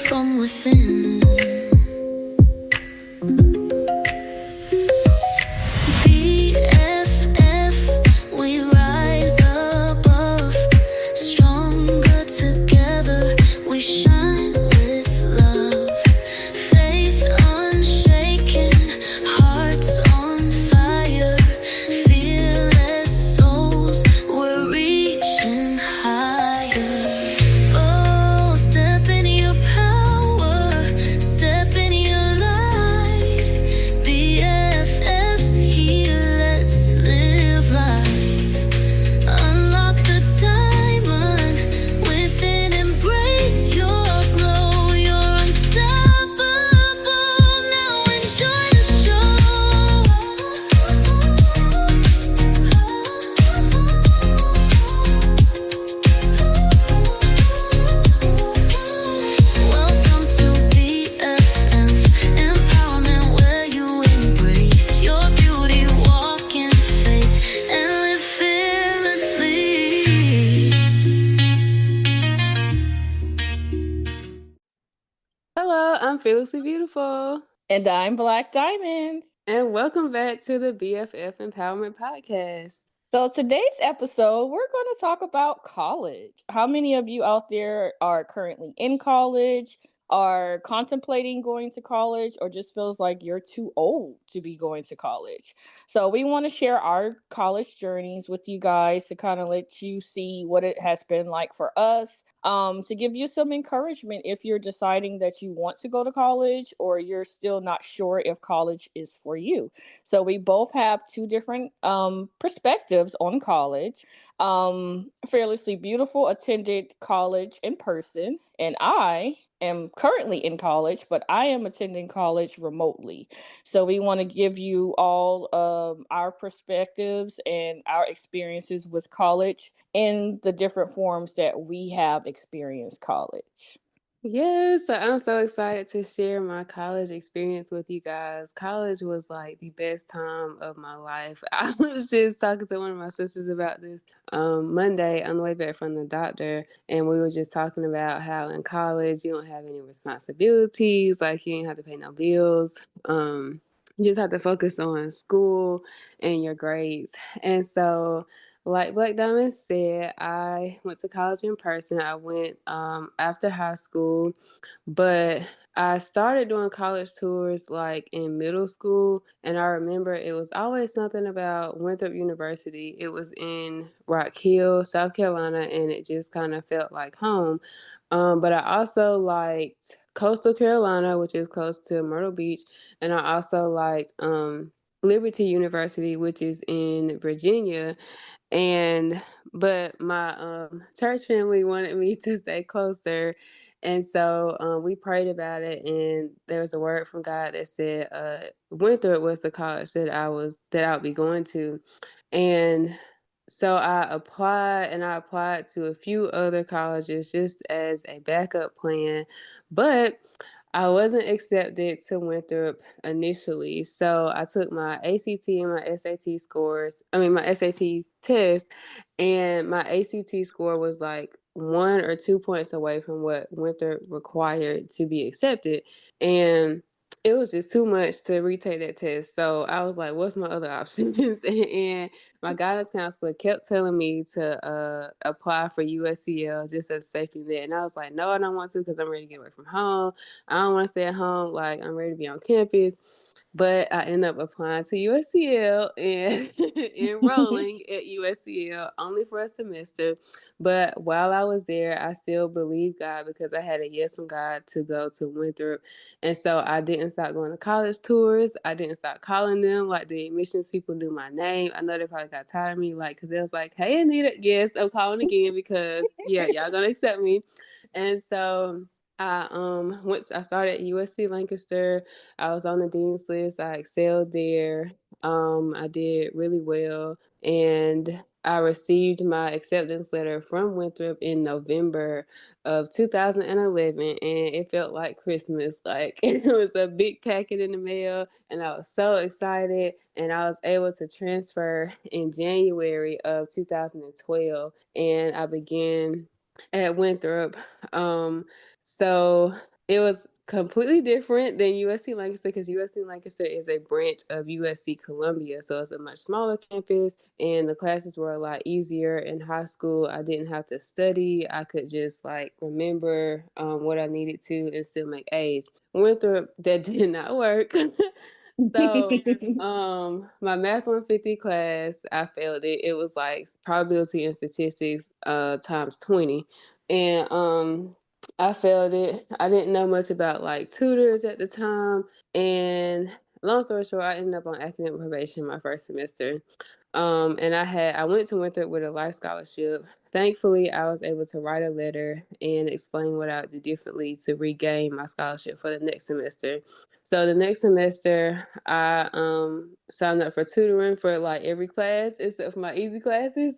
from within. BFF, we rise above, stronger together, we shine with love. Faith unshaken, hearts on fire, fearless souls, we're reaching higher. Oh, step into your power, step into your light. BFFs here, let's live life. Unlock the diamond within, embrace your glow. You're unstoppable. Now enjoy the show. Welcome to BFF Empowerment, where you embrace your beauty, walk in faith, and live fearlessly. Hello, I'm Fearlessly Beautiful, And I'm Black Diamond. and welcome back to the BFF Empowerment Podcast. So, today's episode, we're going to talk about college. How many of you out there are currently in college, are contemplating going to college, or just feels like you're too old to be going to college? So, we want to share our college journeys with you guys to kind of let you see what it has been like for us. To give you some encouragement if you're deciding that you want to go to college or you're still not sure if college is for you. So we both have two different perspectives on college. Fearlessly Beautiful attended college in person, and I am currently in college, but I am attending college remotely. So we want to give you all our perspectives and our experiences with college in the different forms that we have experienced college. Yes, so I'm so excited to share my college experience with you guys. College was like the best time of my life. I was just talking to one of my sisters about this Monday on the way back from the doctor, and we were just talking about how in college you don't have any responsibilities, like you ain't have to pay no bills. You just have to focus on school and your grades. And so like Black Diamond said, I went to college in person. I went after high school, but I started doing college tours like in middle school. And I remember it was always something about Winthrop University. It was in Rock Hill, South Carolina, and it just kind of felt like home. But I also liked Coastal Carolina, which is close to Myrtle Beach. And I also liked Liberty University, which is in Virginia. And but my church family wanted me to stay closer, and so we prayed about it, and there was a word from God that said Winthrop was the college that I would be going to. And so I applied to a few other colleges just as a backup plan, but I wasn't accepted to Winthrop initially. So I took my ACT and my my SAT test, and my ACT score was like 1 or 2 points away from what Winthrop required to be accepted. And it was just too much to retake that test. So I was like, what's my other options? And my guidance counselor kept telling me to apply for USCL just as a safety net. And I was like, no, I don't want to because I'm ready to get away from home. I don't want to stay at home. Like, I'm ready to be on campus. But I ended up applying to USCL and enrolling at USCL only for a semester. But while I was there, I still believed God because I had a yes from God to go to Winthrop. And so I didn't stop going to college tours. I didn't stop calling them. Like, the admissions people knew my name. I know they probably got tired of me, like, because they was like, hey, Anita, yes, I'm calling again because, yeah, y'all going to accept me. And so I started at USC Lancaster. I was on the dean's list. I excelled there. I did really well, and I received my acceptance letter from Winthrop in November of 2011, and it felt like Christmas. Like, it was a big packet in the mail, and I was so excited. And I was able to transfer in January of 2012, and I began at Winthrop. So It was completely different than USC Lancaster because USC Lancaster is a branch of USC Columbia. So it's a much smaller campus and the classes were a lot easier. In high school, I didn't have to study. I could just like remember what I needed to and still make A's. Winthrop, that did not work. So, my math 150 class, I failed it. It was like probability and statistics times 20. And I failed it. I didn't know much about like tutors at the time. And long story short, I ended up on academic probation my first semester. And I went to Winthrop with a life scholarship. Thankfully, I was able to write a letter and explain what I would do differently to regain my scholarship for the next semester. So the next semester, I signed up for tutoring for like every class except for my easy classes.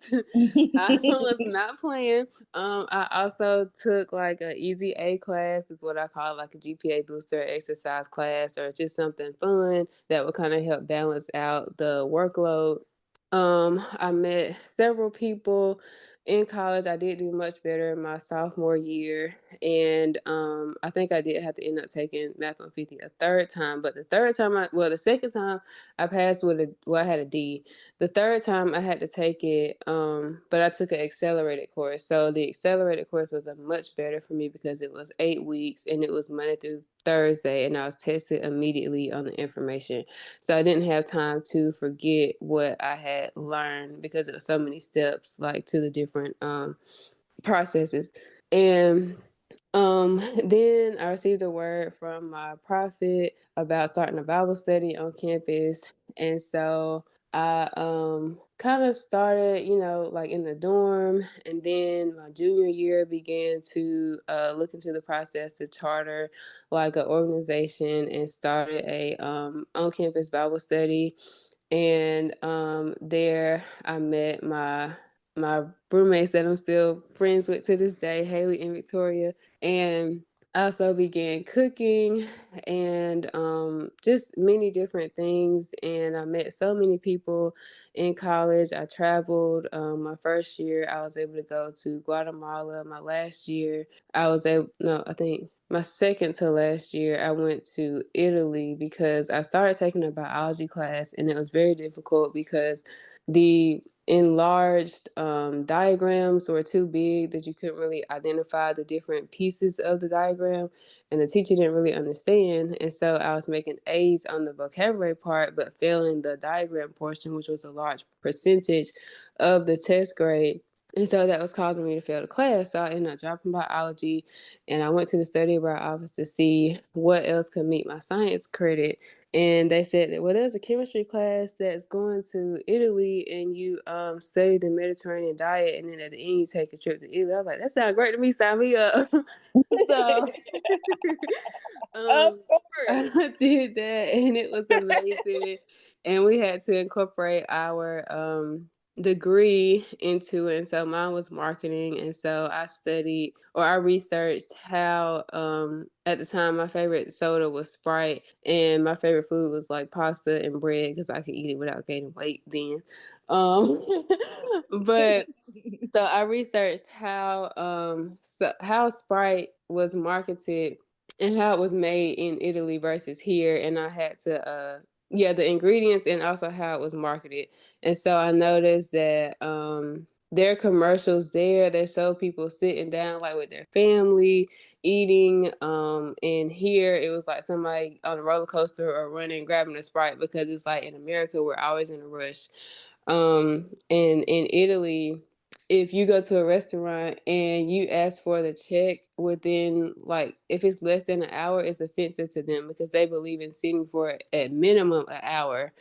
I was not playing. I also took like a easy A class, is what I call like a GPA booster exercise class, or just something fun that would kind of help balance out the workload. I met several people in college. I did do much better in my sophomore year, and I think I did have to end up taking Math 150 a third time. But the second time I passed with I had a D. The third time I had to take it, but I took an accelerated course. So the accelerated course was a much better for me because it was 8 weeks and it was Monday through Thursday, and I was tested immediately on the information. So I didn't have time to forget what I had learned because it was so many steps like to the different processes. And then I received a word from my prophet about starting a Bible study on campus. And so I kind of started, like in the dorm, and then my junior year began to look into the process to charter like an organization and started a on campus Bible study. And there I met my roommates that I'm still friends with to this day, Haley and Victoria. And I also began cooking and just many different things. And I met so many people in college. I traveled. My first year, I was able to go to Guatemala. My last year, I think my second to last year, I went to Italy because I started taking a biology class and it was very difficult because the enlarged diagrams were too big that you couldn't really identify the different pieces of the diagram, and the teacher didn't really understand. And so I was making A's on the vocabulary part but failing the diagram portion, which was a large percentage of the test grade. And so that was causing me to fail the class. So I ended up dropping biology, and I went to the study abroad office to see what else could meet my science credit. And they said that, well, there's a chemistry class that's going to Italy and you study the Mediterranean diet, and then at the end you take a trip to Italy. I was like, that sounds great to me, sign me up. So Of um course. I did that and it was amazing. And we had to incorporate our degree into it. And so mine was marketing, and so I researched how at the time my favorite soda was Sprite and my favorite food was like pasta and bread because I could eat it without gaining weight then. um but so I researched how Sprite was marketed and how it was made in Italy versus here, and I had to the ingredients and also how it was marketed. And so I noticed that their commercials there, they show people sitting down like with their family eating, and here it was like somebody on a roller coaster or running grabbing a Sprite, because it's like in America we're always in a rush. And in Italy, if you go to a restaurant and you ask for the check within, like, if it's less than an hour, it's offensive to them because they believe in sitting for at minimum an hour,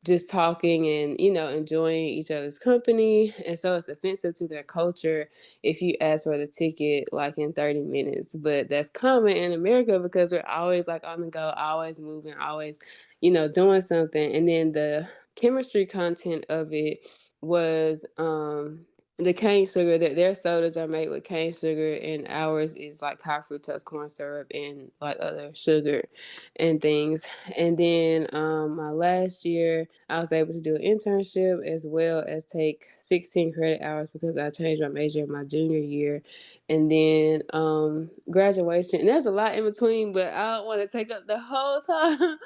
just talking and, enjoying each other's company. And so it's offensive to their culture if you ask for the ticket like in 30 minutes. But that's common in America because we're always like on the go, always moving, always, doing something. And then the chemistry content of it was the cane sugar, that their sodas are made with cane sugar and ours is like high fructose corn syrup and like other sugar and things. And then my last year I was able to do an internship as well as take 16 credit hours because I changed my major in my junior year. And then graduation. And there's a lot in between, but I don't want to take up the whole time.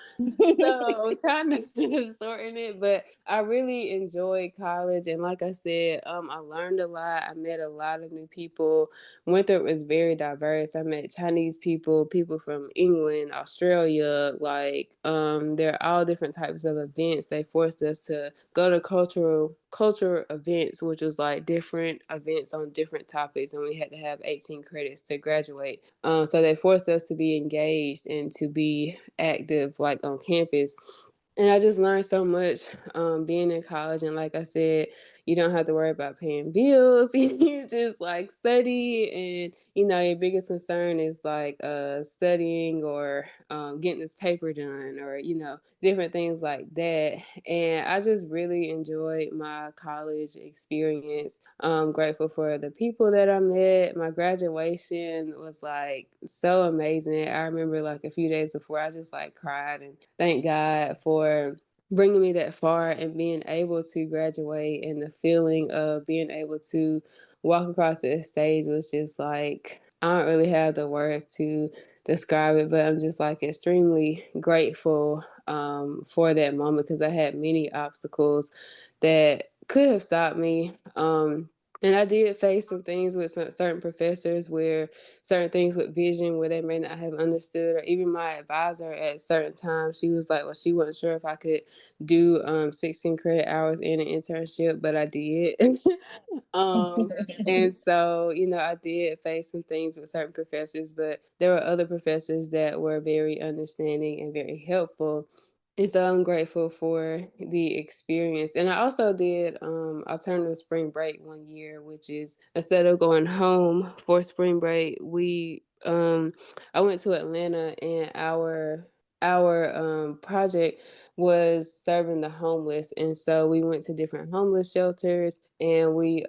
So trying to shorten it, but I really enjoyed college, and like I said, I learned a lot. I met a lot of new people. Winthrop was very diverse. I met Chinese people, people from England, Australia. Like, there are all different types of events. They forced us to go to cultural events, which was like different events on different topics, and we had to have 18 credits to graduate. So they forced us to be engaged and to be active, like on campus. And I just learned so much being in college. And like I said, you don't have to worry about paying bills. You just like study, and your biggest concern is like studying or getting this paper done, or different things like that. And I just really enjoyed my college experience. I'm grateful for the people that I met. My graduation was like so amazing. I remember like a few days before, I just like cried and thank God for bringing me that far and being able to graduate, and the feeling of being able to walk across the stage was just like, I don't really have the words to describe it, but I'm just like extremely grateful for that moment, because I had many obstacles that could have stopped me. And I did face some things with certain professors, where certain things with vision where they may not have understood, or even my advisor at certain times, she was like, well, she wasn't sure if I could do 16 credit hours in an internship, but I did. um, and so, I did face some things with certain professors, but there were other professors that were very understanding and very helpful. And so I'm grateful for the experience. And I also did alternative spring break one year, which is, instead of going home for spring break, I went to Atlanta, and our project was serving the homeless. And so we went to different homeless shelters, and we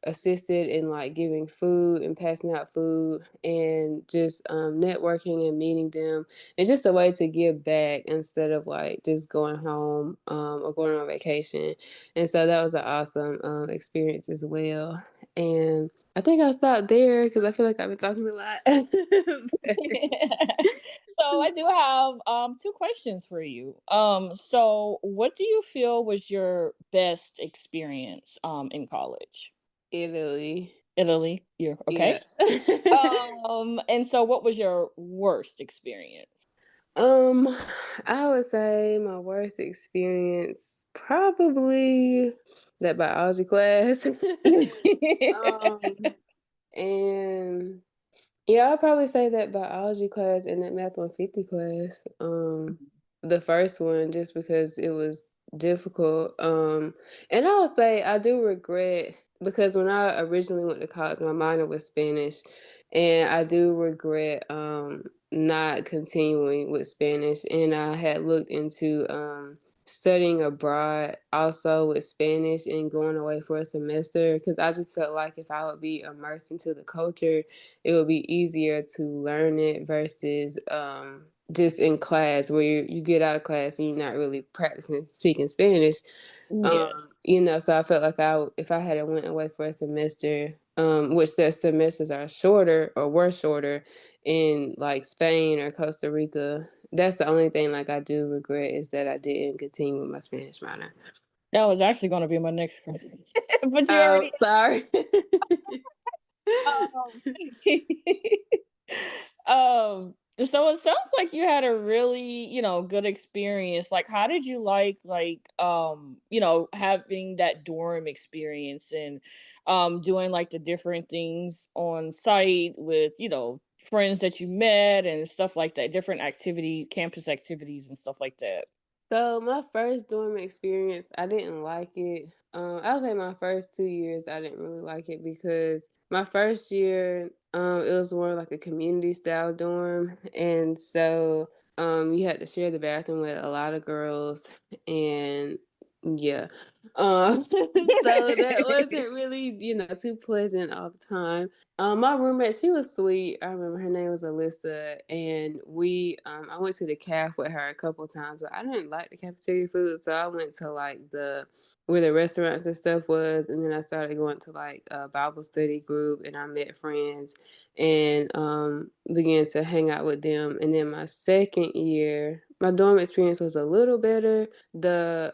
assisted in like giving food and passing out food, and just networking and meeting them. It's just a way to give back instead of like just going home or going on vacation. And so that was an awesome experience as well. And I think I'll stop there because I feel like I've been talking a lot. So I do have two questions for you. So what do you feel was your best experience in college? Italy. Italy. You're okay. Yeah. And so what was your worst experience? um, I would say my worst experience probably that biology class. um, and Yeah, I'll probably say that biology class and that math 150 class. The first one, just because it was difficult. And I would say I do regret, because when I originally went to college, my minor was Spanish, and I do regret not continuing with Spanish. And I had looked into studying abroad also with Spanish and going away for a semester, because I just felt like if I would be immersed into the culture, it would be easier to learn it versus just in class, where you get out of class and you're not really practicing speaking Spanish. Yes. So I felt like if I had went away for a semester, which their semesters are shorter or were shorter in like Spain or Costa Rica. That's the only thing like I do regret, is that I didn't continue with my Spanish minor. That was actually going to be my next question. But you Oh, already sorry. um so it sounds like you had a really, good experience. Like how did you having that dorm experience and doing like the different things on site with, friends that you met and stuff like that, different activities, campus activities and stuff like that. So my first dorm experience, I didn't like it. I would say my first 2 years, I didn't really like it, because my first year, it was more like a community style dorm, and so you had to share the bathroom with a lot of girls, and Yeah. So that wasn't really, too pleasant all the time. My roommate, she was sweet. I remember her name was Alyssa, and I went to the caf with her a couple times, but I didn't like the cafeteria food, so I went to like where the restaurants and stuff was, and then I started going to like a Bible study group, and I met friends, and began to hang out with them. And then my second year, my dorm experience was a little better. The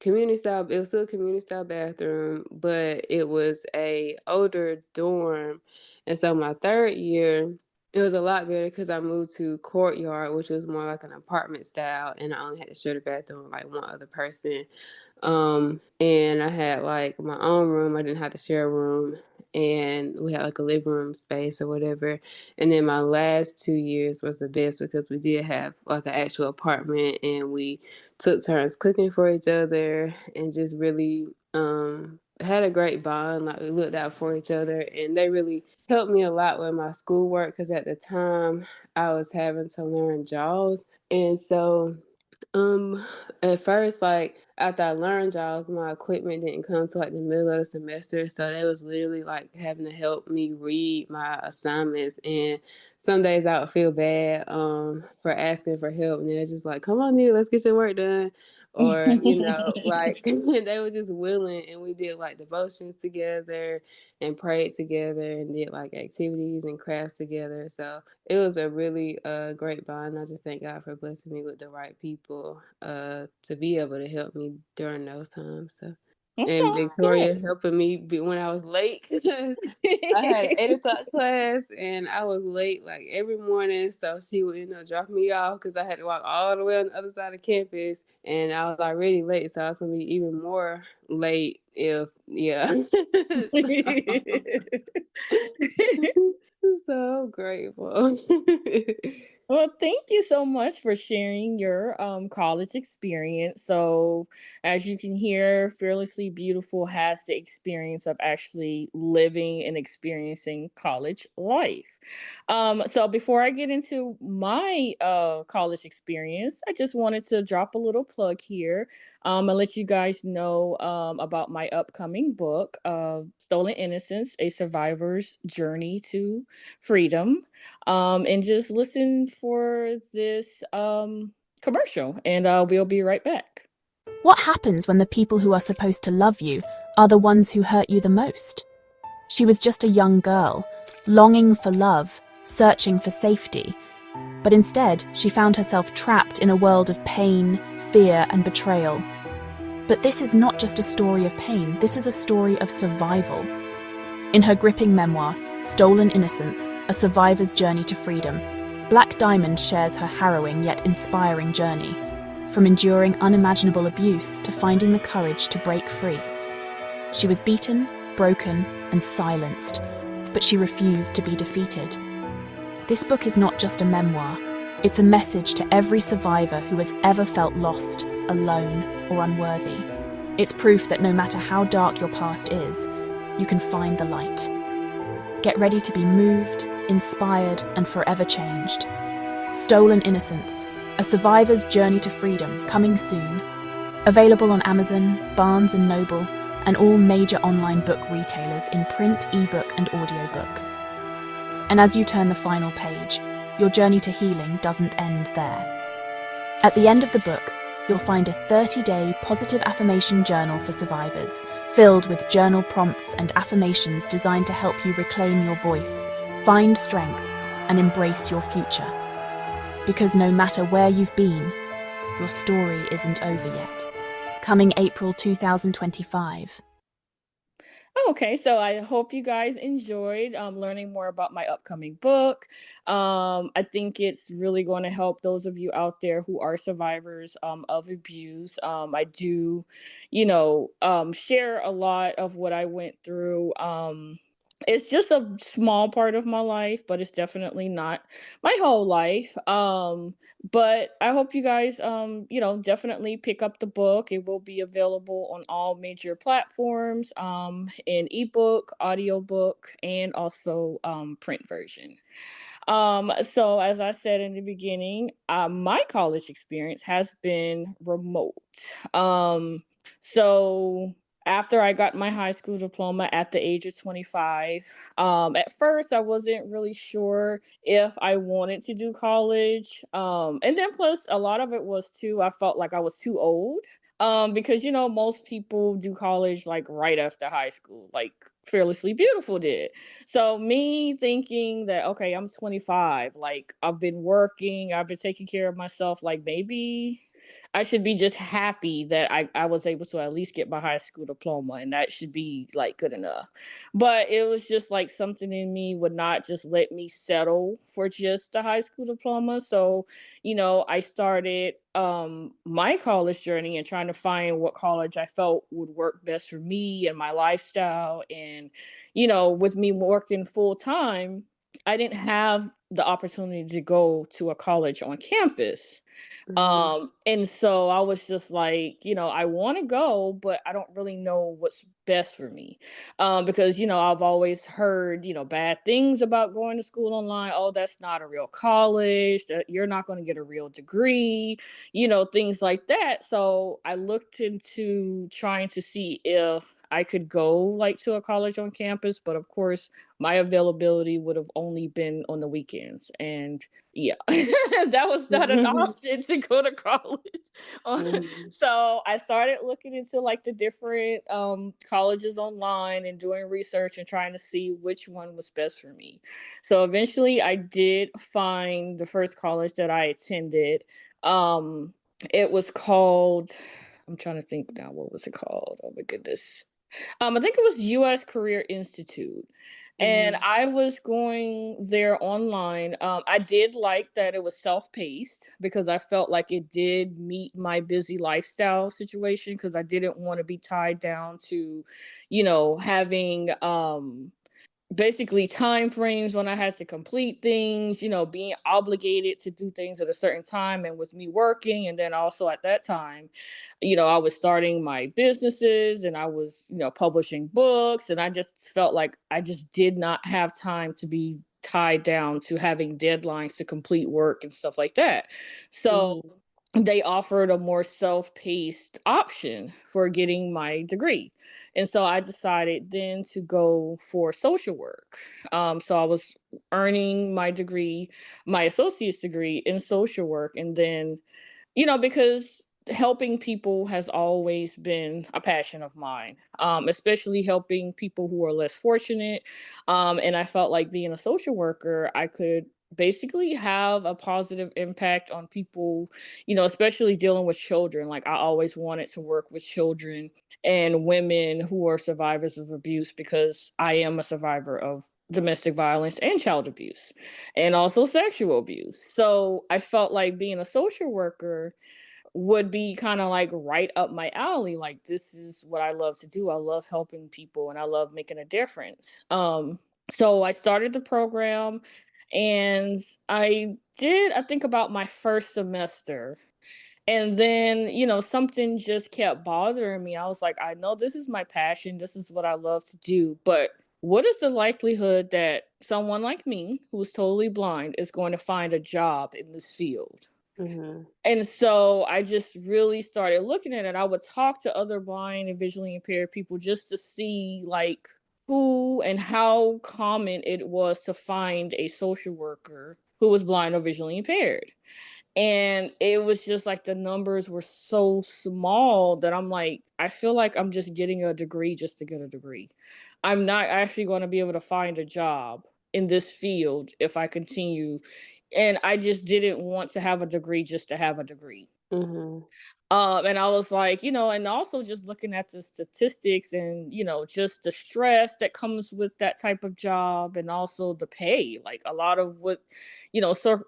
community style, it was still a community style bathroom, but it was a older dorm. And so my third year, it was a lot better because I moved to Courtyard, which was more like an apartment style, and I only had to share the bathroom with like one other person. And I had like my own room. I didn't have to share a room, and we had like a living room space or whatever. And then my last 2 years was the best because we did have like an actual apartment, and we took turns cooking for each other and just really had a great bond. Like, we looked out for each other, and they really helped me a lot with my schoolwork because at the time I was having to learn JAWS. And so um, at first, like after I learned JAWS, my equipment didn't come to like the middle of the semester, so they was literally like having to help me read my assignments. And some days I would feel bad for asking for help, and then they just be like, "Come on, Nita, let's get your work done," or like they were just willing, and we did like devotions together and prayed together and did like activities and crafts together. So it was a really great bond. I just thank God for blessing me with the right people to be able to help me during those times. So, That and sounds Victoria helping me when I was late because I had an good. 8 o'clock class and I was late like every morning. So she would drop me off because I had to walk all the way on the other side of campus, and I was already late, so I was gonna be even more late if so. So grateful. Well, thank you so much for sharing your college experience. So, as you can hear, Fearlessly Beautiful has the experience of actually living and experiencing college life. So before I get into my college experience, I just wanted to drop a little plug here and let you guys know about my upcoming book, Stolen Innocence: A Survivor's Journey to Freedom. And just listen for this commercial, and we'll be right back. What happens when the people who are supposed to love you are the ones who hurt you the most? She was just a young girl, longing for love, searching for safety. But instead, she found herself trapped in a world of pain, fear, and betrayal. But this is not just a story of pain, this is a story of survival. In her gripping memoir, Stolen Innocence: A Survivor's Journey to Freedom, Blaque Diamond shares her harrowing yet inspiring journey, from enduring unimaginable abuse to finding the courage to break free. She was beaten, broken, and silenced, but she refused to be defeated. This book is not just a memoir, it's a message to every survivor who has ever felt lost, alone, or unworthy. It's proof that no matter how dark your past is, you can find the light. Get ready to be moved, inspired, and forever changed. Stolen Innocence: A Survivor's Journey to Freedom, coming soon. Available on Amazon, Barnes & Noble, and all major online book retailers in print, ebook, and audiobook. And as you turn the final page, your journey to healing doesn't end there. At the end of the book, you'll find a 30-day positive affirmation journal for survivors, filled with journal prompts and affirmations designed to help you reclaim your voice, find strength, and embrace your future. Because no matter where you've been, your story isn't over yet. Coming April 2025. Okay, so I hope you guys enjoyed learning more about my upcoming book. I think it's really going to help those of you out there who are survivors of abuse. I do, share a lot of what I went through. It's just a small part of my life, but it's definitely not my whole life. But I hope you guys, definitely pick up the book. It will be available on all major platforms, in ebook, audiobook, and also print version. So as I said in the beginning, my college experience has been remote. Um, so after I got my high school diploma at the age of 25, at first I wasn't really sure if I wanted to do college. And then plus a lot of it was too, I felt like I was too old. Because most people do college like right after high school, like Fearlessly Beautiful did. So me thinking that okay, I'm 25, like I've been working, I've been taking care of myself, like maybe I should be just happy that I was able to at least get my high school diploma and that should be like good enough. But it was just like something in me would not just let me settle for just a high school diploma. So, I started my college journey and trying to find what college I felt would work best for me and my lifestyle. And with me working full time, I didn't have the opportunity to go to a college on campus. Mhm. And so I was just like, I want to go, but I don't really know what's best for me. Because, I've always heard, bad things about going to school online. Oh, that's not a real college. That you're not going to get a real degree, things like that. So I looked into trying to see if I could go like to a college on campus, but of course, my availability would have only been on the weekends. And yeah, that was not an option to go to college. Mhm. So I started looking into like the different colleges online and doing research and trying to see which one was best for me. So eventually I did find the first college that I attended. Um, it was called, I'm trying to think now, what was it called? Oh my goodness. I think it was U.S. Career Institute. And Mhm. I was going there online. I did like that it was self-paced because I felt like it did meet my busy lifestyle situation because I didn't want to be tied down to, having basically time frames when I had to complete things, being obligated to do things at a certain time. And with me working, and then also at that time, I was starting my businesses and I was, publishing books. And I just felt like I just did not have time to be tied down to having deadlines to complete work and stuff like that. So Mhm. they offered a more self-paced option for getting my degree. And so I decided then to go for social work. So I was earning my degree, my associate's degree in social work. And then, because helping people has always been a passion of mine, especially helping people who are less fortunate. And I felt like being a social worker, I could basically have a positive impact on people, especially dealing with children. Like I always wanted to work with children and women who are survivors of abuse because I am a survivor of domestic violence and child abuse and also sexual abuse. So I felt like being a social worker would be kind of like right up my alley. Like this is what I love to do. I love helping people and I love making a difference. So I started the program and I think about my first semester. And then, something just kept bothering me. I was like, I know this is my passion. This is what I love to do. But what is the likelihood that someone like me, who's totally blind, is going to find a job in this field? Mhm. And so I just really started looking at it. I would talk to other blind and visually impaired people just to see like who and how common it was to find a social worker who was blind or visually impaired. And it was just like the numbers were so small that I'm like, I feel like I'm just getting a degree just to get a degree. I'm not actually going to be able to find a job in this field if I continue. And I just didn't want to have a degree just to have a degree. Mhm. And I was like, and also just looking at the statistics and, just the stress that comes with that type of job and also the pay, like a lot of what,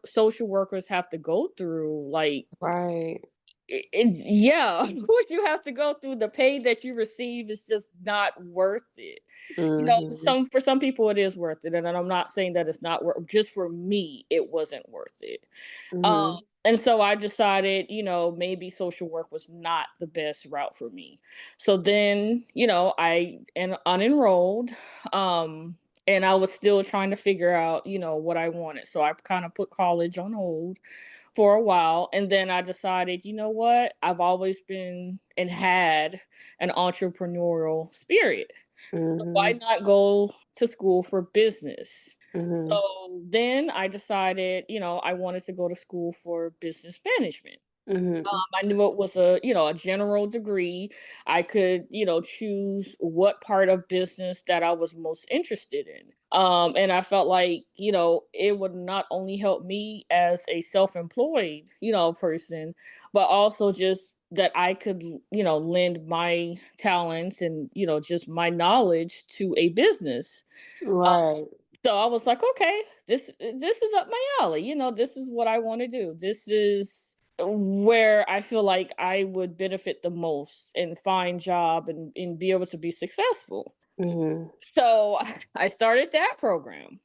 social workers have to go through, like, Right. yeah, what you have to go through, the pay that you receive is just not worth it. Mhm. For some people it is worth it. And I'm not saying that it's not worth, just for me, it wasn't worth it. Mhm. And so I decided, maybe social work was not the best route for me. So then, I unenrolled. and I was still trying to figure out, what I wanted. So I kind of put college on hold for a while. And then I decided, you know what? I've always been and had an entrepreneurial spirit. So why Mhm. not go to school for business? Mhm. So then I decided, I wanted to go to school for business management. Mhm. I knew it was a general degree. I could, choose what part of business that I was most interested in. And I felt like, it would not only help me as a self-employed, person, but also just that I could, lend my talents and, just my knowledge to a business. Uh, Right. so I was like, okay, this is up my alley. This is what I want to do. This is where I feel like I would benefit the most and find job and be able to be successful. Mhm. So I started that program.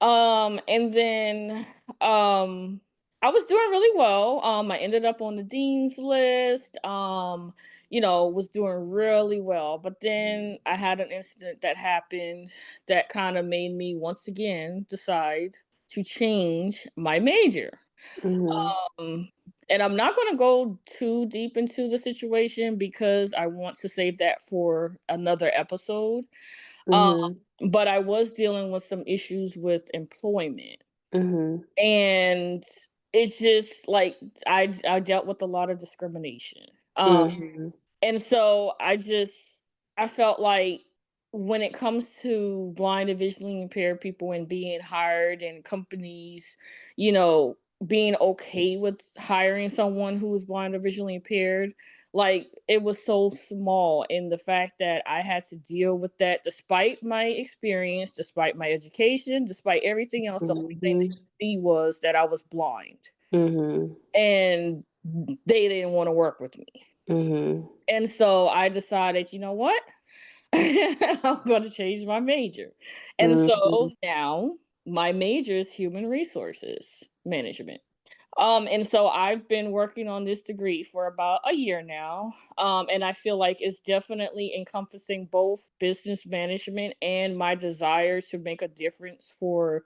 And then um I was doing really well. I ended up on the dean's list. Was doing really well. But then I had an incident that happened that kind of made me once again decide to change my major. Mhm. Um and I'm not going to go too deep into the situation because I want to save that for another episode. Um, Mhm. but I was dealing with some issues with employment, Mhm. and it's just like I dealt with a lot of discrimination. Mhm. And so I felt like when it comes to blind and visually impaired people and being hired in companies, you know, being okay with hiring someone who is blind or visually impaired, like it was so small in the fact that I had to deal with that despite my experience, despite my education, despite everything else. The only thing they Mhm. could see was that I was blind, Mhm. and they didn't want to work with me. Mhm. And so I decided, you know what? I'm going to change my major. And Mhm. so now my major is human resources management. And so I've been working on this degree for about a year now. And I feel like it's definitely encompassing both business management and my desire to make a difference for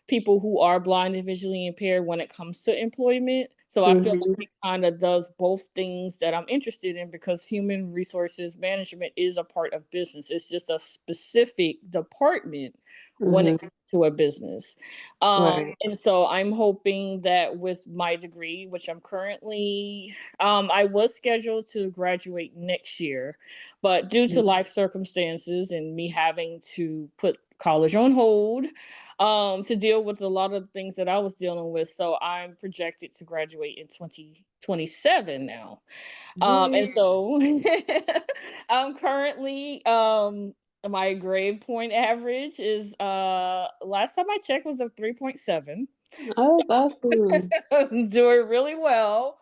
people who are blind and visually impaired when it comes to employment. So I feel like Mhm. it kind of does both things that I'm interested in because human resources management is a part of business. It's just a specific department when it Mhm. comes to a business. Right. And so I'm hoping that with my degree, which I'm currently, I was scheduled to graduate next year, but due to life circumstances and me having to put college on hold, to deal with a lot of things that I was dealing with. So I'm projected to graduate in 2027 now. And Mhm. so I'm currently my grade point average is last time I checked was a 3.7. Oh, that's awesome. I'm doing really well.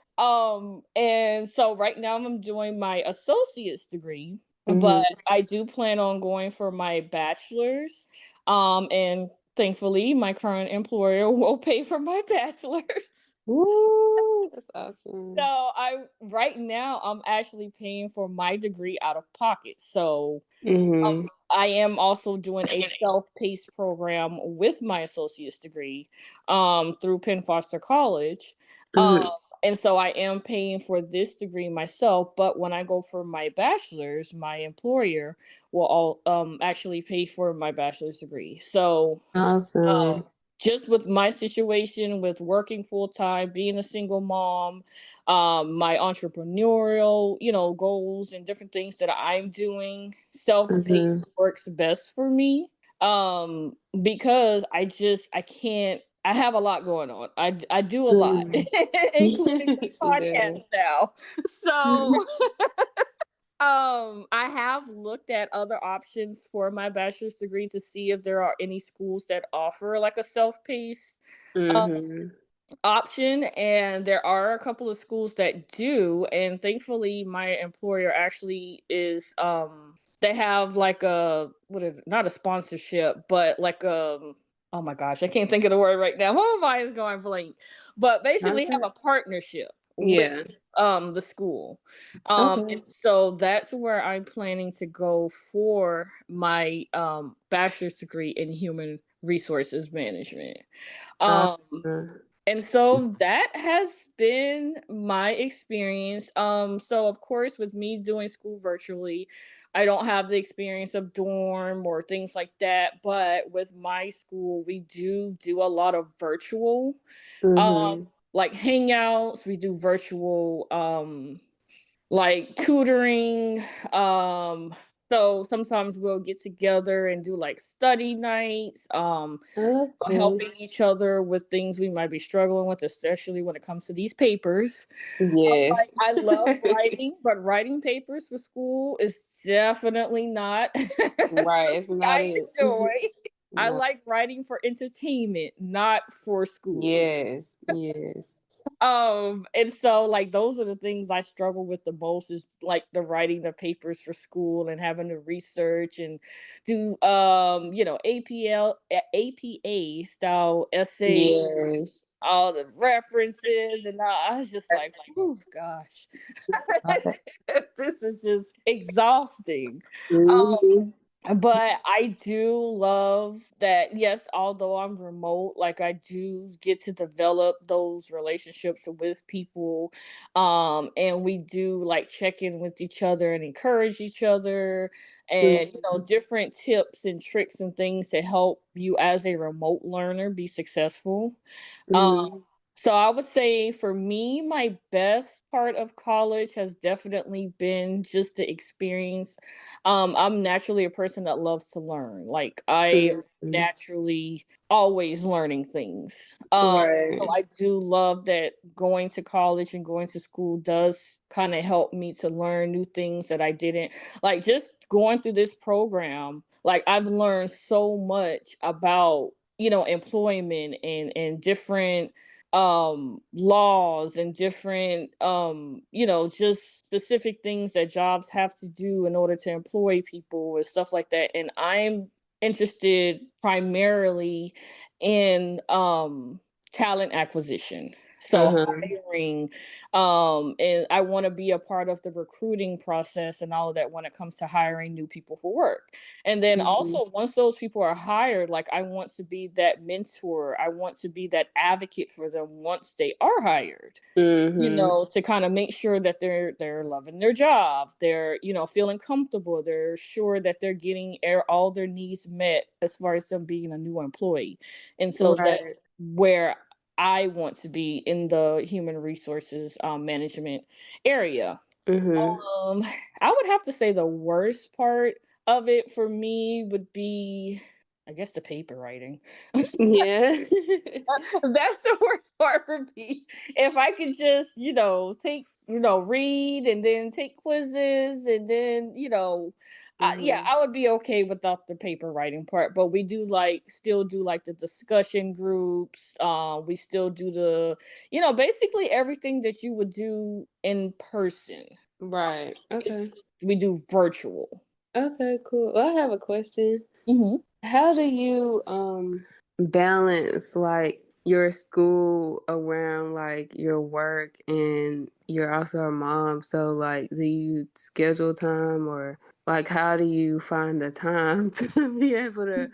And so right now I'm doing my associate's degree, but Mhm. I do plan on going for my bachelor's. And thankfully my current employer will pay for my bachelor's. Woo, that's So awesome. I right now I'm actually paying for my degree out of pocket. So Mhm. I am also doing a self-paced program with my associate's degree through Penn Foster College. Um, Mhm. and so I am paying for this degree myself, but when I go for my bachelor's, my employer will all actually pay for my bachelor's degree. So um, Awesome. just with my situation with working full time, being a single mom, my entrepreneurial, goals and different things that I'm doing, Mhm. self-paced works best for me. Because I can't. I have a lot going on. I do a lot, Mhm. including this She podcast does. now. So I have looked at other options for my bachelor's degree to see if there are any schools that offer like a self-paced uh, Mhm. option, and there are a couple of schools that do. And thankfully, my employer actually is they have like a what is it? Not a sponsorship, but like oh my gosh, I can't think of the word right now. My mind is going blank. But basically, have Content? a partnership with Yeah. the school. And Okay. so that's where I'm planning to go for my bachelor's degree in human resources management. Uh, Um and so that has been my experience. So of course, with me doing school virtually, I don't have the experience of dorm or things like that. But with my school, we do a lot of virtual, um, mm-hmm. like hangouts. We do virtual, like tutoring. um so sometimes we'll get together and do like study nights, Oh, that's cool. helping each other with things we might be struggling with, especially when it comes to these papers. Like, Yes. I love writing, but writing papers for school is definitely not Right. It's something not I it. enjoy. I Right. like writing for entertainment, not for school. Yes. Yes. And so like those are the things I struggle with the most, is like the writing the papers for school and having to research and do APA style essays, Yes. all the references, and I was just like, oh gosh, this is just exhausting. Um, Mm-hmm. but I do love that, yes, although I'm remote, like I do get to develop those relationships with people. And we do like check in with each other and encourage each other, and different tips and tricks and things to help you as a remote learner be successful. Um, Mm-hmm. so I would say for me, my best part of college has definitely been just the experience. I'm naturally a person that loves to learn. Like I am Mm-hmm. naturally always learning things. So Right. I do love that going to college and going to school does kind of help me to learn new things that I didn't, like, just going through this program. Like I've learned so much about, employment and different laws and different, just specific things that jobs have to do in order to employ people and stuff like that. And I'm interested primarily in talent acquisition, so Uh-huh. hiring, and I want to be a part of the recruiting process and all of that when it comes to hiring new people for work. And then Mm-hmm. also, once those people are hired, like I want to be that mentor. I want to be that advocate for them once they are hired. Mm-hmm. To kind of make sure that they're loving their job, they're, feeling comfortable, they're sure that they're getting all their needs met as far as them being a new employee. And so that's Right. where I want to be in the human resources management area. Mm-hmm. um, I would have to say the worst part of it for me would be, I guess, the paper writing. Yeah. That's the worst part for me. If I could just, take, read and then take quizzes and then, yeah, Mm-hmm. I would be okay without the paper writing part. But we do still do like the discussion groups. We still do basically everything that you would do in person. Right. It's Okay. just, we do virtual. Okay, cool. Well, I have a question. Hmm. How do you balance like your school around like your work, and you're also a mom, so like do you schedule time, or like how do you find the time to be able to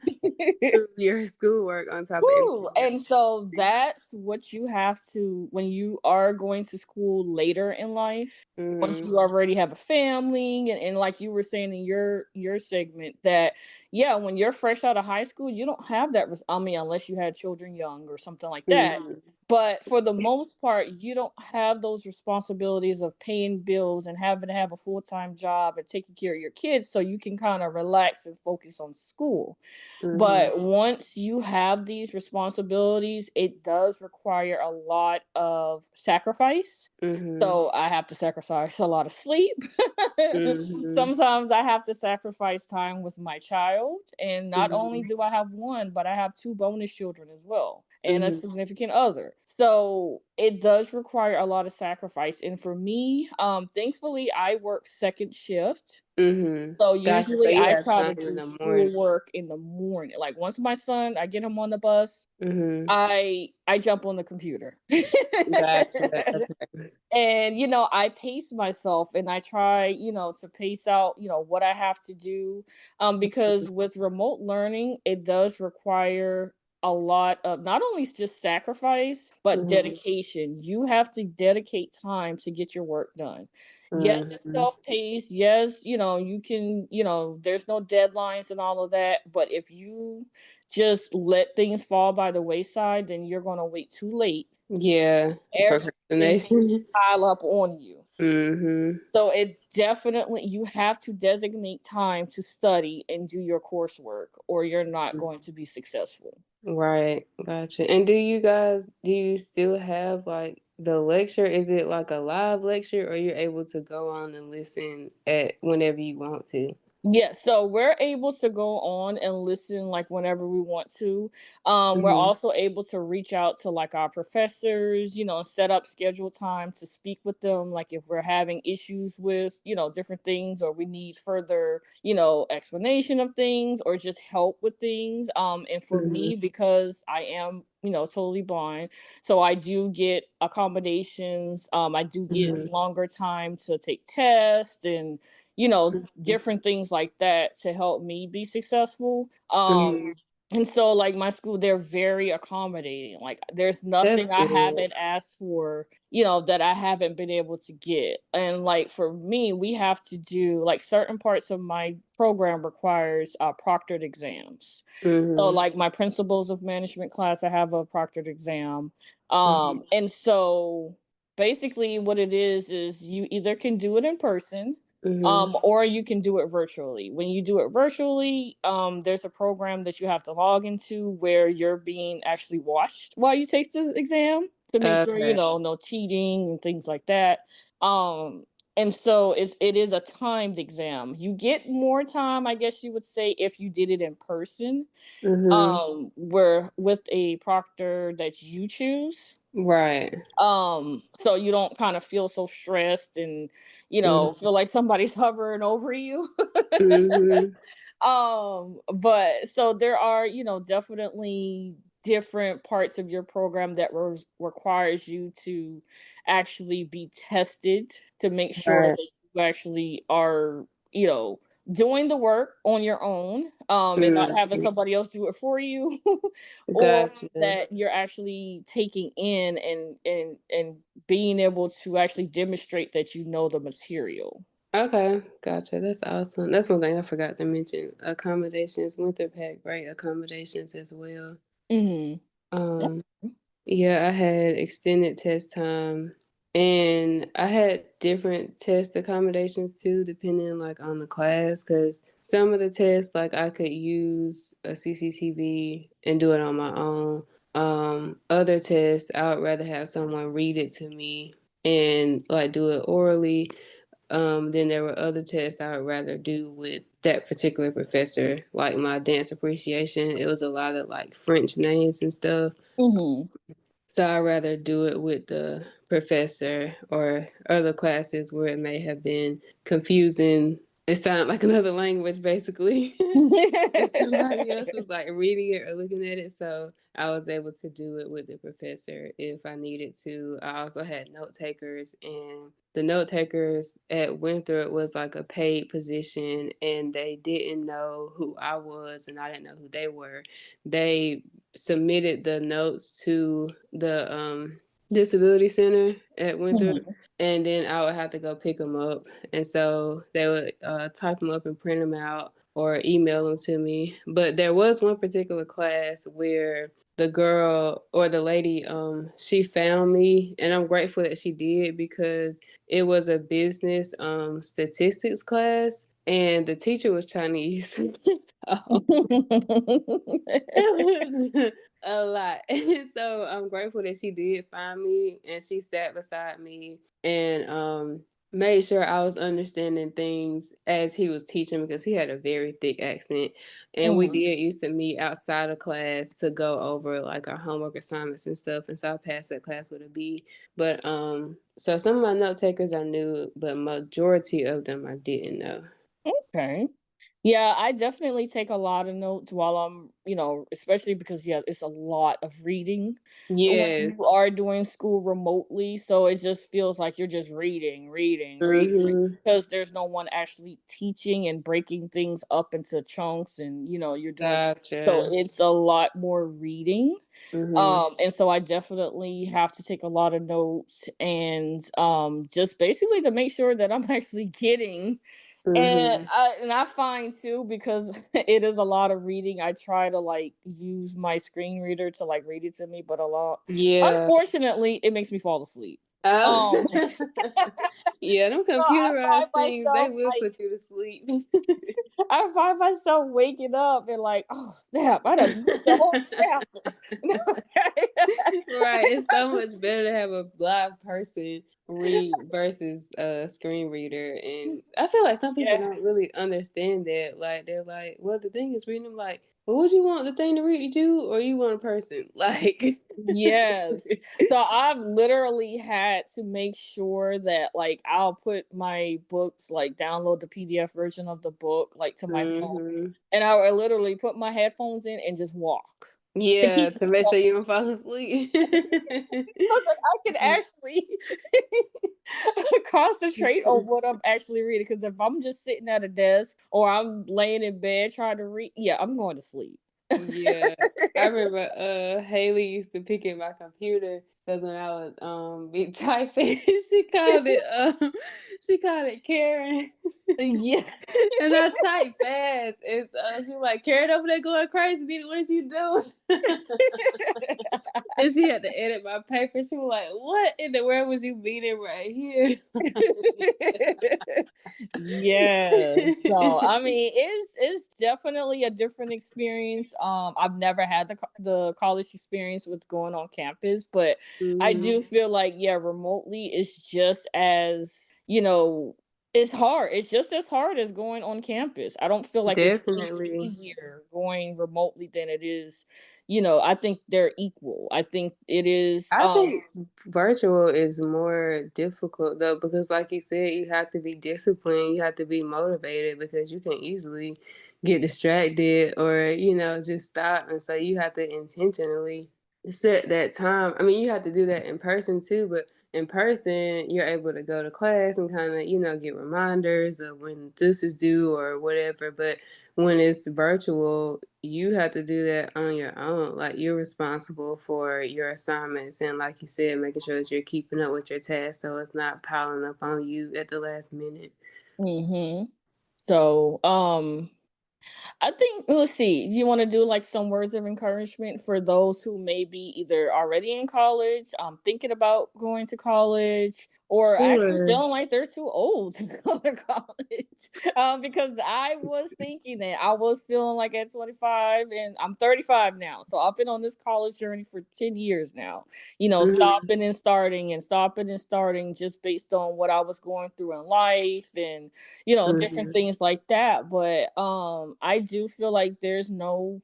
do your schoolwork on top of Woo! everything And else? so that's what you have to, when you are going to school later in life, once Mm-hmm. you already have a family, and like you were saying in your segment, that yeah, when you're fresh out of high school, you don't have that I mean, unless you had children young or something like that. Mm-hmm. But for the most part, you don't have those responsibilities of paying bills and having to have a full-time job and taking care of your kids, so you can kind of relax and focus on school. Mm-hmm. But once you have these responsibilities, it does require a lot of sacrifice. Mm-hmm. So I have to sacrifice a lot of sleep. Mm-hmm. Sometimes I have to sacrifice time with my child. And not only Mm-hmm. do I have one, but I have two bonus children as well. and a significant other. So it does require a lot of sacrifice. And for me, thankfully I work second shift. So Gotcha. So usually you I have try to time in do the morning. schoolwork in the morning. Like once my son, I get him on the bus, I jump on the computer. Gotcha. Okay. And I pace myself and I try to pace out what I have to do, because with remote learning it does require a lot of not only just sacrifice but Mhm. dedication. You have to dedicate time to get your work done. Yes, it's Mhm. self-paced. Yes, you can, there's no deadlines and all of that, but if you just let things fall by the wayside, then you're going to wait too late. Yeah. Everything Procrastination. pile up on you. Mhm. So it definitely, you have to designate time to study and do your coursework, or you're not going to be successful. Right. Gotcha. And do you still have like the lecture? Is it like a live lecture or you're able to go on and listen at whenever you want to? Yes, so we're able to go on and listen like whenever we want to. We're Mhm. also able to reach out to like our professors, set up scheduled time to speak with them. Like if we're having issues with, different things, or we need further, explanation of things, or just help with things. And for Mhm. me, because I am, totally blind, so I do get accommodations. I do get Mhm. longer time to take tests and different things like that to help me be successful. Mhm. And so like my school, they're very accommodating. Like there's That's nothing I good. haven't asked for, that I haven't been able to get. And like for me, we have to do like certain parts of my program requires proctored exams. So Mhm. like my principles of management class, I have a proctored exam. Mhm. And so basically what it is you either can do it in person, Mhm. or you can do it virtually. When you do it virtually, there's a program that you have to log into where you're being actually watched while you take the exam to make sure, Okay. no cheating and things like that. Um, and so it is a timed exam. You get more time, I guess you would say, if you did it in person, Mhm. where with a proctor that you choose. Right. So you don't kind of feel so stressed and Mhm. feel like somebody's hovering over you. Mhm. But so there are, definitely different parts of your program that requires you to actually be tested to make sure Right. that you actually are, doing the work on your own, and not having Mhm. somebody else do it for you, or Gotcha. that you're actually taking in and being able to actually demonstrate that you know the material. Okay, gotcha. That's awesome. That's one thing I forgot to mention. Accommodations, Winter Pack, great accommodations as well. Mhm. Um, yeah, I had extended test time and I had different test accommodations too, depending like on the class, because some of the tests like I could use a CCTV and do it on my own. Other tests I would rather have someone read it to me and like do it orally. Then there were other tests I would rather do with that particular professor, like my dance appreciation. It was a lot of like French names and stuff. Mhm. So I'd rather do it with the professor or other classes where it may have been confusing. It sounded like another language basically. If somebody else was like reading it or looking at it. So I was able to do it with the professor if I needed to. I also had note takers, and the note takers at Winthrop was like a paid position, and they didn't know who I was, and I didn't know who they were. They submitted the notes to the disability center at Winthrop, Mhm. and then I would have to go pick them up. And so they would type them up and print them out or email them to me. But there was one particular class where the girl or the lady, she found me, and I'm grateful that she did because it was a business statistics class, and the teacher was Chinese. Oh, it was a lot. So I'm grateful that she did find me and she sat beside me and made sure I was understanding things as he was teaching because he had a very thick accent. And we Mm. did used to meet outside of class to go over like our homework assignments and stuff. And so I passed that class with a B. But so some of my note takers I knew, but majority of them I didn't know. Okay. Yeah, I definitely take a lot of notes while I'm, especially because yeah, it's a lot of reading when Yes. you are doing school remotely. So it just feels like you're just reading Mm-hmm. because there's no one actually teaching and breaking things up into chunks and you're doing so Gotcha. it's a lot more reading. Mm-hmm. And so I definitely have to take a lot of notes and just basically to make sure that I'm actually getting and Mm-hmm. I find too because it is a lot of reading. I try to like use my screen reader to like read it to me, but a lot Yeah. unfortunately it makes me fall asleep. Oh. Um, so Yeah, them I computerized find things, they myself will like put you to sleep. I find myself waking up and like, oh snap, I done missed the whole chapter. Right. It's so much better to have a blind person read versus a screen reader. And I feel like some people Yeah. don't really understand that. Like they're like, well, the thing is reading. I'm like, well, would you want the thing to read to you or you want a person? Like Yes. So I've literally had to make sure that like I'll put my books like download the PDF version of the book like to my phone hmm and I would literally put my headphones in and just walk to Yeah, keep to make sure you don't fall asleep. so that I can actually concentrate on what I'm actually reading. Because if I'm just sitting at a desk or I'm laying in bed trying to read, yeah, I'm going to sleep. Yeah. I remember Haley used to pick at my computer because when I was be typing, she called it Karen. Yeah. And I type fast. And so she was like, Karen over there going crazy, Nina, what is you doing? And she had to edit my paper. She was like, what in the world was you beating right here? Yeah. So I mean, it's definitely a different experience. I've never had the college experience with going on campus, but I hmm do feel like yeah, remotely is just as it's hard. It's just as hard as going on campus. I don't feel like it's any Definitely. easier going remotely than it is. I think they're equal. I think it is. I think virtual is more difficult though because like you said, you have to be disciplined, you have to be motivated because you can easily get distracted or, just stop. And so you have to intentionally set that time. I mean, you have to do that in person too, but in person, you're able to go to class and kind of, get reminders of when this is due or whatever. But when it's virtual, you have to do that on your own. Like you're responsible for your assignments and like you said, making sure that you're keeping up with your tasks so it's not piling up on you at the last minute. Mhm. So, I think let's see. Do you want to do like some words of encouragement for those who may be either already in college, thinking about going to college, or actually Sure. feeling like they're too old to go to college? Because I was thinking that I was feeling like at 25, and I'm 35 now, so I've been on this college journey for 10 years now. hmm Stopping and starting just based on what I was going through in life and different hmm things like that. But I do feel like there's no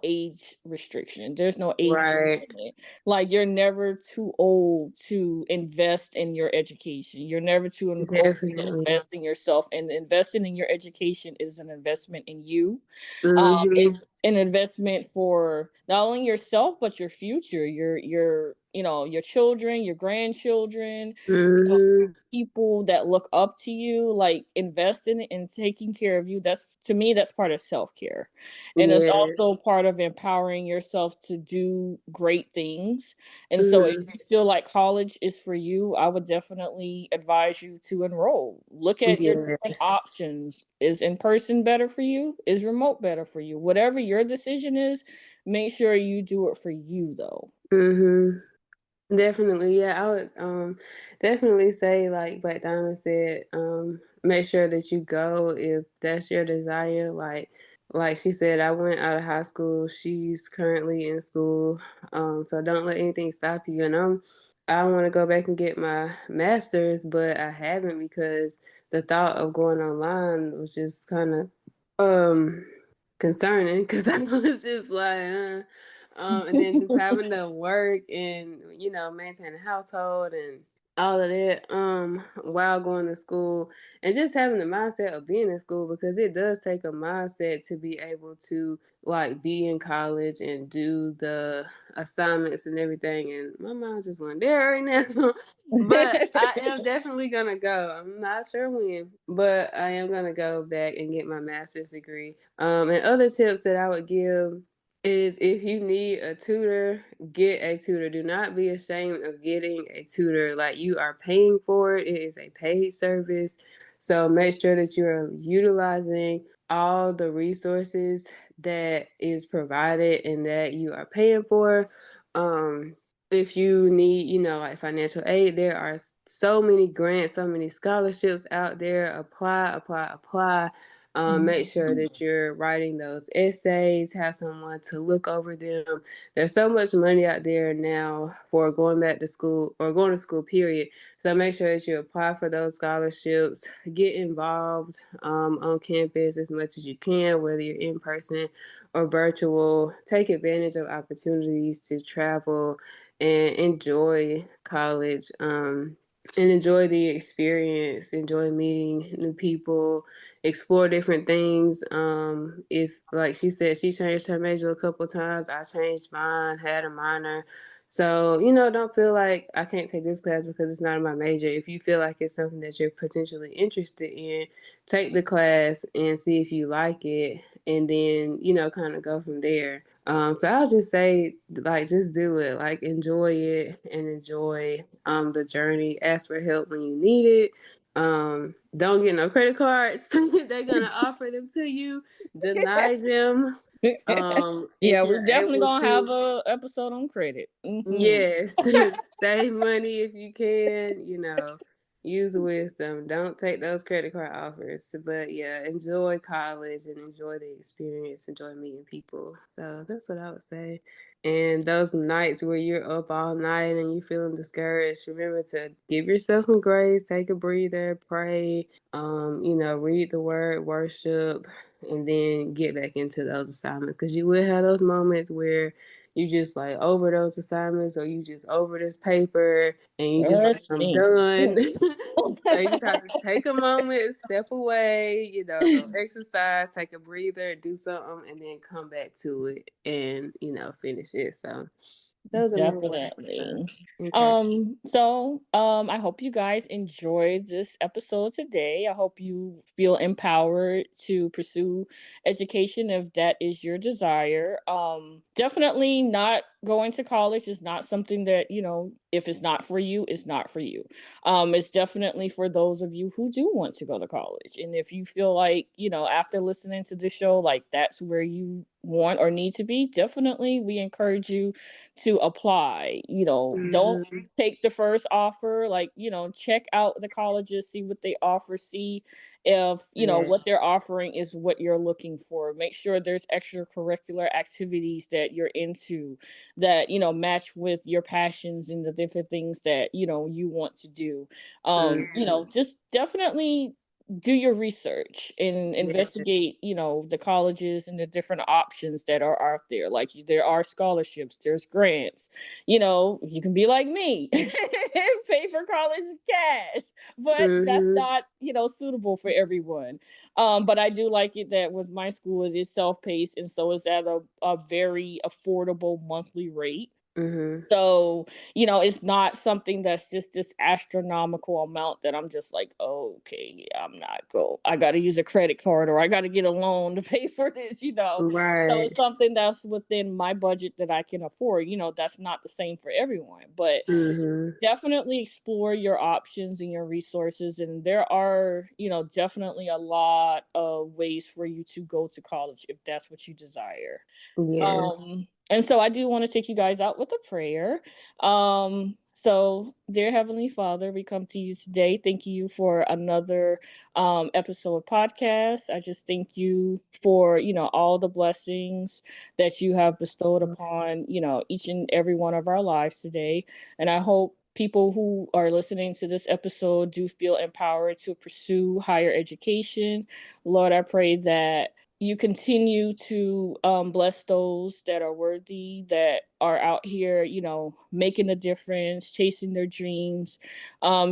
age restriction. There's no age Right. limit. Like you're never too old to invest in your education. You're never too old to Definitely. invest in yourself. And investing in your education is an investment in you. hmm It's an investment for not only yourself but your future, your children, your grandchildren, hmm people that look up to you, like investing in taking care of you. That's to me, that's part of self-care. And it's Yes. also part of empowering yourself to do great things. And so if hmm you feel like college is for you, I would definitely advise you to enroll. Look at your different Yes. options. Is in person better for you? Is remote better for you? Whatever your decision is, make sure you do it for you though. hmm Definitely, yeah. I would definitely say like Black Diamond said, make sure that you go if that's your desire. Like she said, I went out of high school. She's currently in school. So don't let anything stop you. And I want to go back and get my master's, but I haven't because the thought of going online was just kind of concerning because I was just like, and then just having to work and maintain a household and all of that while going to school and just having the mindset of being in school because it does take a mindset to be able to like be in college and do the assignments and everything, and my mind just went there right now. But I am definitely gonna go. I'm not sure when, but I am gonna go back and get my master's degree. And other tips that I would give is if you need a tutor, get a tutor. Do not be ashamed of getting a tutor. Like, you are paying for it. It is a paid service. So make sure that you are utilizing all the resources that is provided and that you are paying for. If you need, like financial aid, there are so many grants, so many scholarships out there. Apply, apply, apply. Make sure that you're writing those essays, have someone to look over them. There's so much money out there now for going back to school or going to school, period. So make sure that you apply for those scholarships, get involved on campus as much as you can, whether you're in person or virtual. Take advantage of opportunities to travel and enjoy college. And enjoy the experience, enjoy meeting new people, explore different things. If, like she said, she changed her major a couple times, I changed mine, had a minor. So, don't feel like I can't take this class because it's not in my major. If you feel like it's something that you're potentially interested in, take the class and see if you like it, and then, kind of go from there. So I'll just say, like, just do it, like, enjoy it and enjoy the journey. Ask for help when you need it. Don't get no credit cards. They're gonna offer them to you. Deny them. If Yeah, you're we're definitely able gonna have to, a episode on credit. yes, save money if you can. Use wisdom. Don't take those credit card offers. But yeah, enjoy college and enjoy the experience. Enjoy meeting people. So that's what I would say. And those nights where you're up all night and you're feeling discouraged, remember to give yourself some grace, take a breather, pray, read the word, worship, and then get back into those assignments. Because you will have those moments where you just like over those assignments or you just over this paper and you just like, Trust I'm me. done. So you just have to take a moment, step away, go exercise, take a breather, do something, and then come back to it and, finish it. So those are my words Definitely. of encouragement. I hope you guys enjoyed this episode today. I hope you feel empowered to pursue education if that is your desire. Definitely not going to college is not something that, if it's not for you, it's not for you. It's definitely for those of you who do want to go to college. And if you feel like, after listening to this show, like that's where you want or need to be, definitely we encourage you to apply. Don't Mm-hmm. take the first offer. Like, check out the colleges, see what they offer, see if, Yeah. what they're offering is what you're looking for. Make sure there's extracurricular activities that you're into that, match with your passions and the different things that, you want to do. Mm-hmm. Just definitely do your research and Yeah. investigate, the colleges and the different options that are out there. Like, there are scholarships, there's grants. You can be like me, pay for college cash, but that's Mm-hmm. not, suitable for everyone. But I do like it that with my school it is self-paced, and so it's at a very affordable monthly rate. Mm-hmm. So, it's not something that's just this astronomical amount that I'm just like, oh, okay, yeah, I'm not go. I got to use a credit card or I got to get a loan to pay for this. So Right. it's something that's within my budget that I can afford. That's not the same for everyone, but Mm-hmm. definitely explore your options and your resources. And there are, definitely a lot of ways for you to go to college if that's what you desire. Yes. And so I do want to take you guys out with a prayer. So, dear Heavenly Father, we come to you today. Thank you for another episode podcast. I just thank you for, all the blessings that you have bestowed upon, each and every one of our lives today. And I hope people who are listening to this episode do feel empowered to pursue higher education. Lord, I pray that you continue to bless those that are worthy, that are out here, making a difference, chasing their dreams.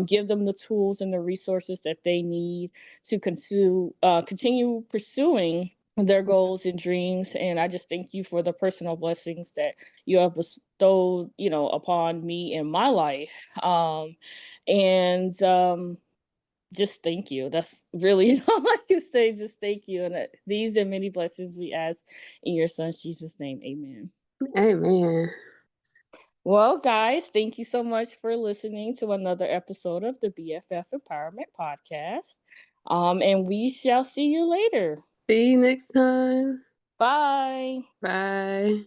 Give them the tools and the resources that they need to continue pursuing their goals and dreams. And I just thank you for the personal blessings that you have bestowed, upon me in my life. And just thank you. That's really all I can say. Just thank you. And these and many blessings we ask in your son Jesus' name. Amen. Amen. Well, guys, thank you so much for listening to another episode of the BFF Empowerment Podcast. And we shall see you later. See you next time. Bye. Bye.